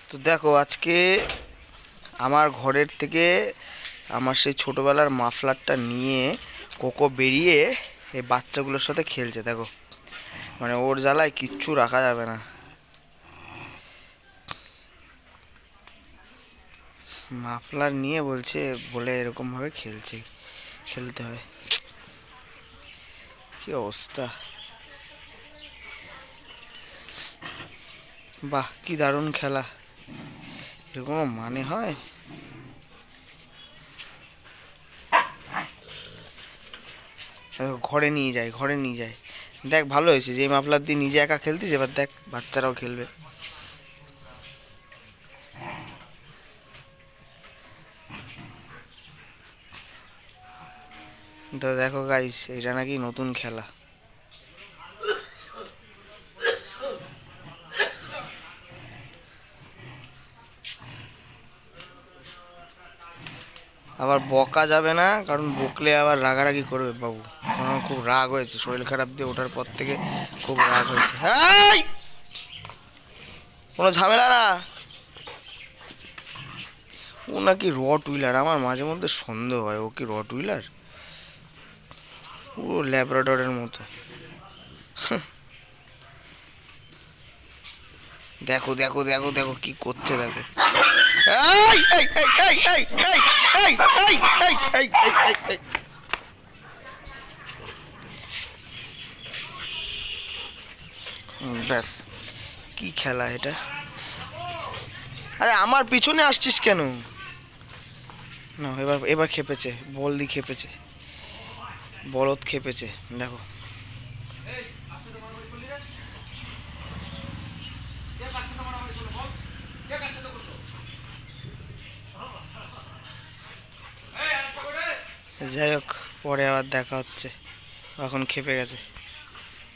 তো দেখো আজকে আমার ঘরের থেকে আমার সেই ছোটোবেলার মাফলারটা নিয়ে কোকো বেরিয়ে এই বাচ্চাগুলোর সাথে খেলছে। দেখো মানে ওর জ্বালায় কিচ্ছু রাখা যাবে না। মাফলার নিয়ে বলছে বলে এরকমভাবে খেলছে, খেলতে হয়। কি অবস্থা! বাহ, কি দারুণ খেলা! এরকম মানে হয়? ঘরে নিয়ে যায়, ঘরে নিয়ে যায়। দেখ ভালো হয়েছে যে এই মাফলার দিয়ে নিজে একা খেলতিস, এবার দেখ বাচ্চারাও খেলবে। তো দেখো গাইস, এটা নাকি নতুন খেলা। আবার বকা যাবে না, কারণ বকলে আবার রাগারাগি করবে বাবু। আমার খুব রাগ হয়েছে, শরীর খারাপ দিয়ে ওঠার পর থেকে খুব রাগ হয়েছে। এই! কোনো ঝামেলা না। ও নাকি রট হুইলার, আমার মাঝে মধ্যে সন্দেহ হয় ও কি রট হুইলার, পুরো ল্যাব্রাডরের মতো। দেখো দেখো দেখো দেখো কি করছে, দেখো। এই এই এই এই এই এই এই এই এই এই এই এই। ব্যাস, কি খেলা এটা! আরে আমার পিছনে আসছিস কেন? না, এবার এবার খেপেছে, বলদি খেপেছে, বলদ খেপেছে। দেখো যাই হোক, পরে আবার দেখা হচ্ছে। এখন খেপে গেছে।